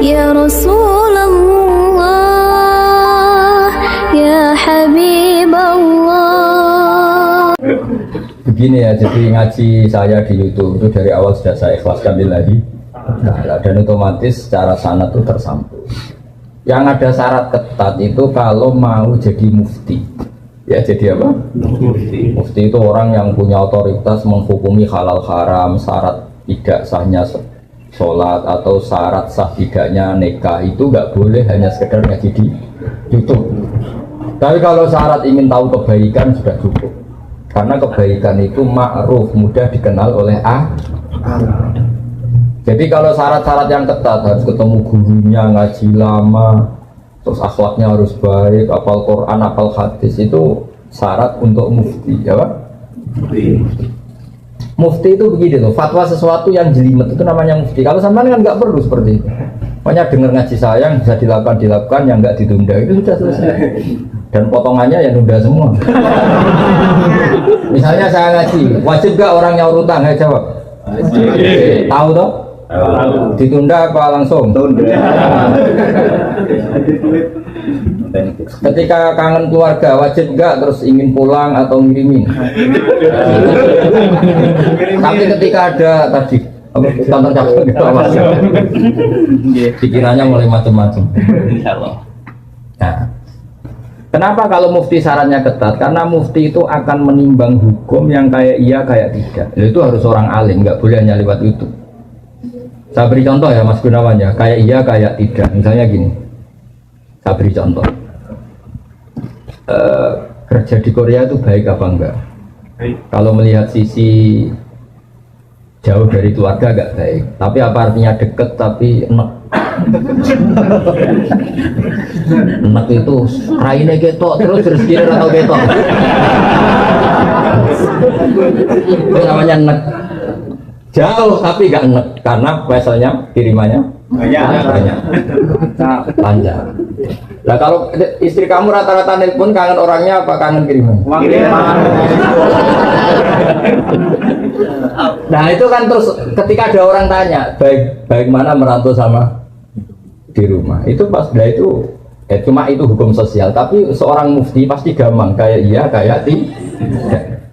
Ya Rasulullah, Ya Habibullah. Begini ya, jadi ngaji saya di YouTube itu dari awal sudah saya ikhlaskan lillahi ta'ala, dan otomatis secara sanad itu tersambung. Yang ada syarat ketat itu kalau mau jadi mufti. Ya jadi apa? Mufti. Mufti itu orang yang punya otoritas menghukumi halal haram, syarat tidak sahnya sholat atau syarat sah tidaknya nikah itu nggak boleh hanya sekedar ngaji di YouTube. Tapi kalau syarat ingin tahu kebaikan sudah cukup. Karena kebaikan itu ma'ruf, mudah dikenal oleh Jadi kalau syarat-syarat yang ketat harus ketemu gurunya, ngaji lama, terus akhlaknya harus baik, hafal Quran, hafal hadis, itu syarat untuk mufti, ya Pak? Mufti itu begini loh, fatwa sesuatu yang jelimet itu namanya mufti. Kalau sampean kan nggak perlu seperti itu. Pokoknya dengar ngaji saya yang bisa dilakukan, yang nggak ditunda itu sudah selesai. Dan potongannya yang nunda semua. Misalnya saya ngaji, wajib gak orang nyaur utang? Ayo jawab. Tahu toh? Ditunda apa langsung? Ketika kangen keluarga wajib enggak terus ingin pulang atau ngirimin? Tapi ketika ada tadi kantor cabang gitu pikirannya mulai macam-macam. Nah, kenapa kalau mufti syaratnya ketat? Karena mufti itu akan menimbang hukum yang kayak iya kayak tidak. Itu harus orang alim, nggak boleh hanya lewat YouTube. Saya beri contoh ya Mas Gunawan ya, kayak iya kayak tidak. Misalnya gini, saya beri contoh. Kerja di Korea itu baik apa enggak? Kalau melihat sisi jauh dari keluarga agak baik, tapi apa artinya deket tapi enak? Enak itu raine ketok terus rezeki atau ketok. Itu namanya enak. Jauh tapi gak enak karena biasanya kirimannya banyak. Panjang. Nah kalau istri kamu rata-rata nelpon kangen orangnya apa kangen kiriman? Nah itu kan terus ketika ada orang tanya baik mana merantau sama di rumah, itu pas dah itu cuma itu hukum sosial, tapi seorang mufti pasti gampang kayak iya kayak tidak.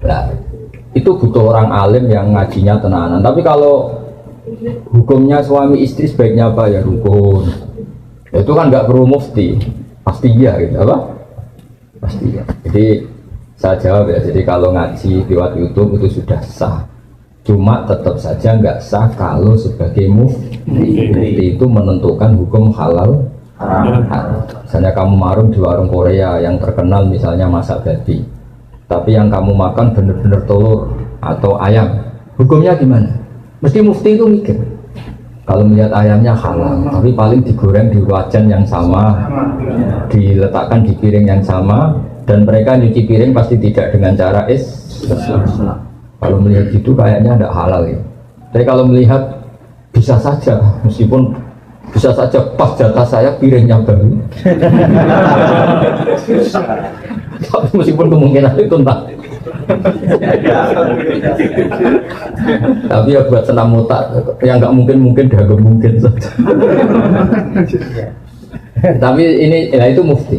Nah itu butuh orang alim yang ngajinya tenanan. Tapi kalau hukumnya suami istri sebaiknya apa ya rukun, itu kan nggak perlu mufti, pasti iya gitu apa? Pasti iya. Jadi saya jawab ya, jadi kalau ngaji lewat YouTube itu sudah sah, cuma tetap saja nggak sah kalau sebagai mufti. Mufti itu menentukan hukum halal haram. Misalnya kamu marung di warung Korea yang terkenal misalnya masak babi, tapi yang kamu makan bener-bener telur atau ayam, hukumnya gimana? Mesti mufti itu mikir. Kalau melihat ayamnya halal, tapi paling digoreng di wajan yang sama, diletakkan di piring yang sama, dan mereka nyuci piring pasti tidak dengan cara Kalau melihat gitu kayaknya tidak halal ya. Tapi kalau melihat bisa saja, meskipun bisa saja pas jatah saya piringnya baru. Meskipun kemungkinan itu entah. Tapi ya buat senam otak yang nggak mungkin dah mungkin saja. Tapi ini ya itu mufti.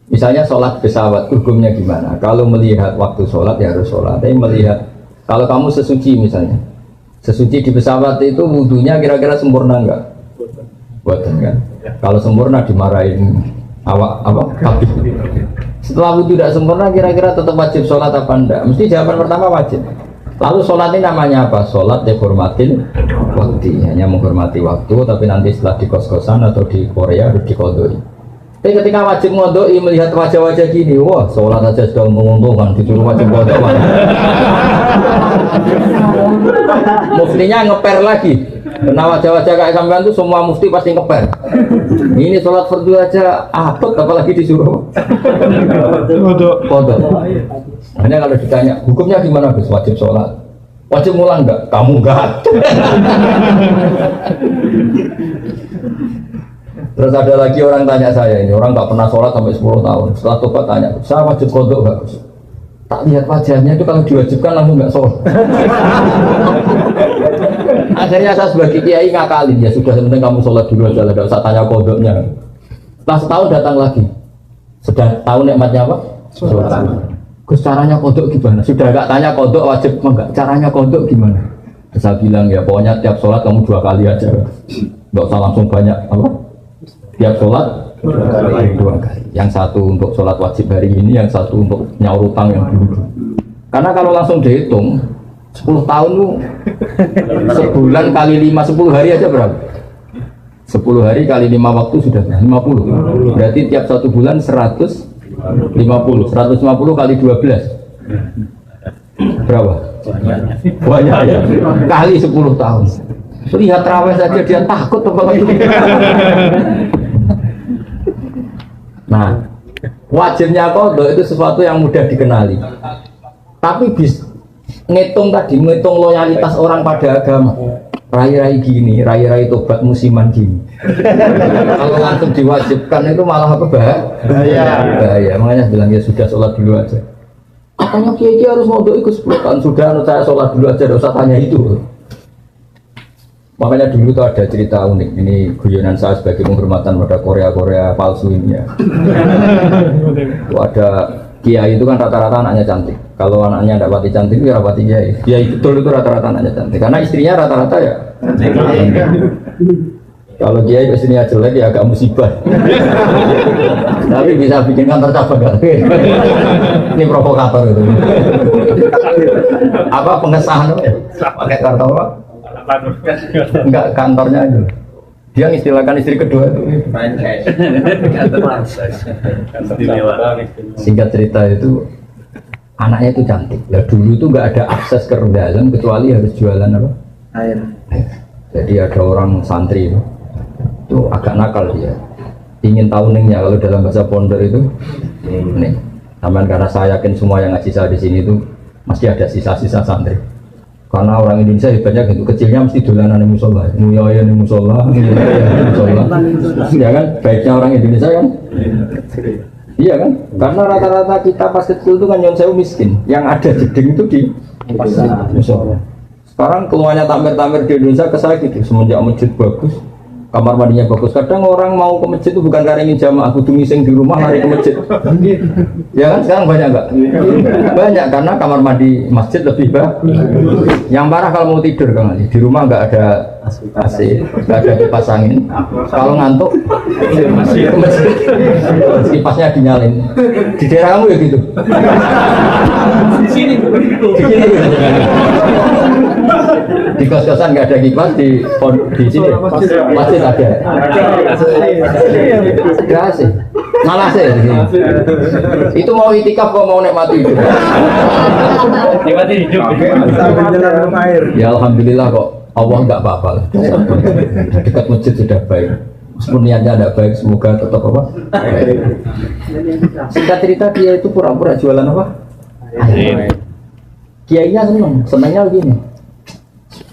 Misalnya sholat pesawat hukumnya gimana? Kalau melihat waktu sholat ya harus sholat. Tapi melihat kalau kamu sesuci misalnya, sesuci di pesawat itu wudunya kira-kira sempurna enggak? Buatan kan? Kalau sempurna dimarahin awak apa? Habis. Setelah wudu tidak sempurna kira-kira tetap wajib sholat apa enggak? Mesti jawaban pertama wajib. Lalu sholat ini namanya apa? Sholat dihormatin waktu, hanya menghormati waktu, tapi nanti setelah di kos-kosan atau di Korea harus dikodoi. Tapi ketika wajib ngodoi melihat wajah-wajah gini, wah sholat aja sudah menguntungkan, disuruh wajib ngodoi. Muftinya ngeper lagi. Karena wajah-wajah kayak sampean itu semua mufti pasti ngeper. Ini sholat fardu aja apet, apalagi disuruh kodok. Hanya kalau ditanya hukumnya gimana Gus? Wajib sholat. Wajib ngulang enggak? Kamu enggak. Terus ada lagi orang tanya saya, ini orang nggak pernah sholat sampai 10 tahun. Setelah tobat tanya, saya wajib kodok nggak Gus? Tak lihat wajahnya itu kalau diwajibkan langsung nggak sholat. Akhirnya saya sebagai kiai ngakalin, ya sudah penting kamu sholat dulu aja, nggak usah tanya kodoknya. Setelah setahun datang lagi, sudah tahu nikmatnya apa? Sholat. Gus caranya kodok gimana? Sudah nggak tanya kodok wajib enggak? Caranya kodok gimana? Saya bilang ya pokoknya tiap sholat kamu 2 kali aja, nggak usah langsung banyak apa? Tiap sholat 2 kali. Yang satu untuk sholat wajib hari ini, yang satu untuk nyaur utang yang dulu. Karena kalau langsung dihitung 10 tahun lu sebulan kali 5 10 hari aja berapa? 10 hari kali 5 waktu sudah 50. Berarti tiap 1 bulan 150 kali 12 berapa? Banyak ya? Kali 10 tahun. Lihat terawih saja dia takut apalagi. Nah, wajibnya qadha itu sesuatu yang mudah dikenali. Tapi ngitung loyalitas orang pada agama. Rai-rai gini, rai-rai tobat musiman gini. Kalau langsung diwajibkan itu malah apa bahaya. Makanya bilang ya sudah sholat dulu aja. Katanya kiai harus mau ikut 10 tahun sudah, saya sholat dulu aja, tidak usah tanya itu. Makanya dulu tuh ada cerita unik. Ini guyonan saya sebagai penghormatan pada Korea palsu ini ya. Ada kiai itu kan rata-rata anaknya cantik. Kalau anaknya tidak pati cantik, ya rapati kiai. Kiai betul itu rata-rata anaknya cantik. Karena istrinya rata-rata ya. Kalau kiai istrinya jelek ya agak musibah. Tapi bisa bikin kantor cabang. Ini provokator itu. Apa pengesahan? Pakai kartu apa? Enggak, kantornya itu. Dia mengistilahkan istri kedua itu. Singkat cerita itu anaknya itu cantik. Lah dulu itu nggak ada akses ke dalam kecuali harus jualan apa? Air. Jadi ada orang santri itu agak nakal dia. Ingin tahu ningnya kalau dalam bahasa pondok itu nih. Taman karena saya yakin semua yang ngaji saya di sini itu masih ada sisa-sisa santri. Karena orang Indonesia hebatnya gitu, kecilnya mesti dolanan di musola, nguyaya di musola, ya kan? Baiknya orang Indonesia kan? Iya kan? Karena rata-rata kita pas kecil itu kan yang saya miskin, yang ada jeding itu di musola. Sekarang keluarnya tamer-tamer di Indonesia ke saya gitu, semenjak masjid bagus, kamar mandinya bagus. Kadang orang mau ke masjid itu bukan karena ingin jamaah, kudu ngising di rumah lari ke masjid. Ya kan sekarang banyak enggak? Banyak karena kamar mandi masjid lebih bagus. Yang parah kalau mau tidur kan di rumah enggak ada AC, enggak ada kipas angin. Kalau ngantuk ke masjid, kipasnya dinyalin. Di daerah kamu ya gitu. Di sini. Di kos-kosan nggak ada kipas, di sini masjid ada. Nggak sih, malah sih. Itu mau itikaf kok mau nikmati hidup. Nikmati hidup. Ya alhamdulillah kok Allah nggak apa-apa. Dekat masjid sudah baik. Meskipun niatnya tidak baik, semoga tetap apa? Baik. Singkat cerita dia itu pura-pura jualan apa? Kiainya senengnya begini.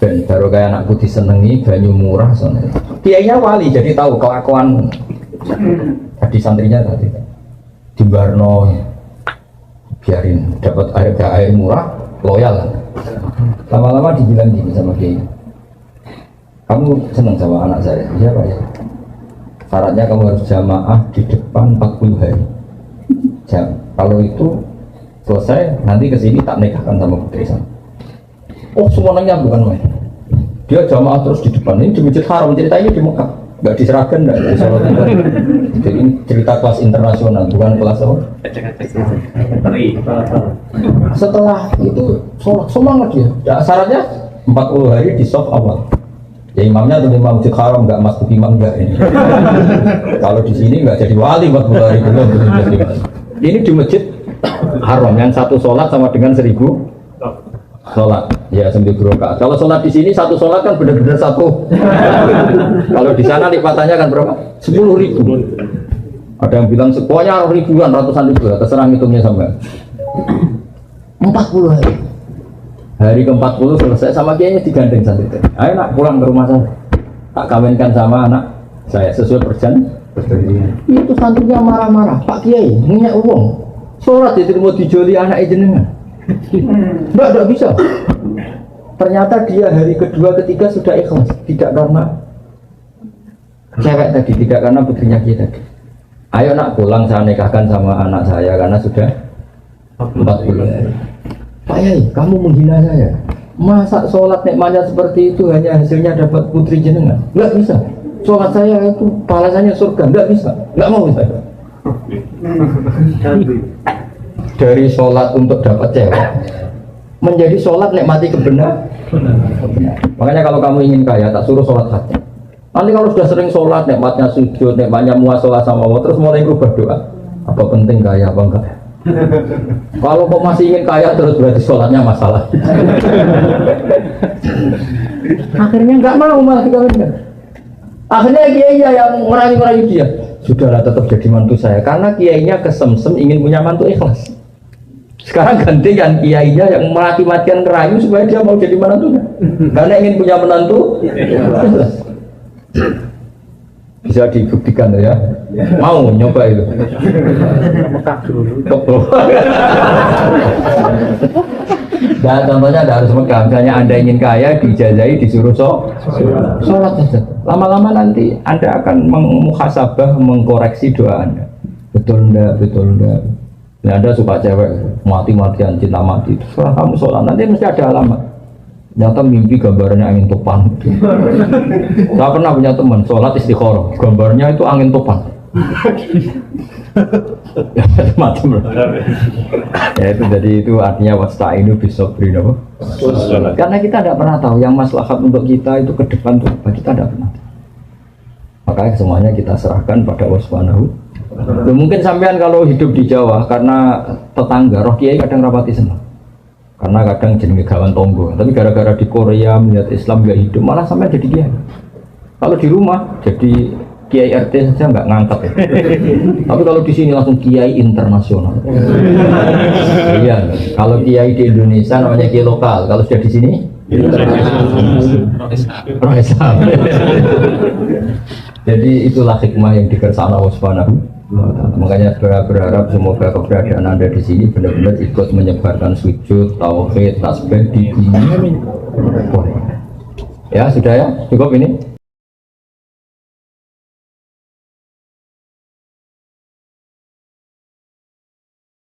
Ben baru kayak anakku disenengi banyu murah soalnya. Kiainya wali jadi tahu kelakuan. Tadi santrinya tadi di Barno biarin dapat air murah loyal. Lama-lama dibilang gini sama Kiai. Kamu seneng sama anak saya? Iya Pak ya. Syaratnya kamu harus jamaah di depan 40 hari. Kalau itu selesai nanti kesini tak nikahkan sama putri saya. Oh semuanya bukan main. Dia jamaah terus di depan. Ini di Masjid Haram, cerita ini di Mekah. Nggak di Seragen, nggak di Solo. Jadi ini cerita kelas internasional, bukan kelas apa? Setelah itu sholat semangat dia. Ya, syaratnya 40 hari di soft awal. Ya imamnya tentu imam Masjid Haram, nggak masuk imam nggak ini. Kalau di sini nggak jadi wali 40 hari belum. Ini di Masjid Haram yang satu sholat sama dengan 1000 sholat ya 9 rakaat. Kalau sholat di sini satu sholat kan benar-benar satu. Kalau di sana lipatannya kan berapa? 10.000. Ada yang bilang pokoknya ribuan, ratusan ribu, terserah hitungnya sampai 40 hari. Hari ke-40 selesai sama kiainya digandeng santri. Ayo nak pulang ke rumah saya. Tak kawinkan sama anak saya sesuai perjanjian. Itu santrinya marah-marah. Pak Kiai, minyak uang. Sholat jadi mau dijoli anak jenengan. Enggak bisa. ternyata dia hari kedua ketiga sudah ikhlas, tidak karena cewek tadi, tidak karena putrinya dia tadi. Ayo nak pulang, saya nikahkan sama anak saya karena sudah 40 hari. Pak Yai, kamu menghina saya. Masa sholat nikmatnya seperti itu hanya hasilnya dapat putri jenengan? Enggak bisa. Sholat saya itu balasannya surga, enggak bisa. Enggak mau saya. Dari sholat untuk dapat cewek menjadi sholat nikmati kebenaran. Makanya kalau kamu ingin kaya, tak suruh sholat hati. Nanti kalau sudah sering sholat, nikmatnya sujud, nikmatnya muasalah sama Allah, terus mulai berubah doa. Apa penting kaya apa enggak? Kalau kok masih ingin kaya terus berarti sholatnya masalah. Akhirnya enggak mau malah dikawinkan. Akhirnya kiainya yang merayu-rayu dia. Sudahlah tetap jadi mantu saya karena kiainya kesemsem ingin punya mantu ikhlas. Sekarang ganti yang kiainya yang mati-matian ngerayu supaya dia mau jadi menantunya. Karena ingin punya menantu ikhlas. Bisa dibuktikan ya. Mau nyoba itu. Nah, contohnya ada harus Mekah. Misalnya Anda ingin kaya, dijazahi, disuruh sholat saja. Lama-lama nanti Anda akan muhasabah, mengkoreksi doa Anda. Betul enggak, betul enggak. Ya, Anda suka cewek, mati-matian, cinta mati. Setelah kamu sholat, nanti mesti ada alamat. Nyata mimpi gambarnya angin topan. Saya pernah punya teman, sholat istikharah. Gambarnya itu angin topan. Macam ya itu jadi itu artinya wasta'inu bisobri, no? Karena kita tidak pernah tahu yang maslahat untuk kita itu ke depan tuh apa, kita tidak pernah. Makanya semuanya kita serahkan pada Allah Subhanahu. Mungkin sampean kalau hidup di Jawa karena tetangga roh kiai kadang rapati senang. Karena kadang jenenge gawan tonggo, tapi gara-gara di Korea melihat Islam gak hidup malah sampai jadi kiai. Kalau di rumah jadi kiai RT saja nggak ngangkat ya. Tapi kalau di sini langsung kiai internasional. Iya, kalau kiai di Indonesia namanya kiai lokal, kalau sudah di sini orang Islam. Jadi itulah hikmah yang dikersana Allah Subhanahu. Makanya berharap semoga keberadaan Anda di sini benar-benar ikut menyebarkan sujud, tauhid, tasbih di dunia. Ya sudah ya, cukup ini.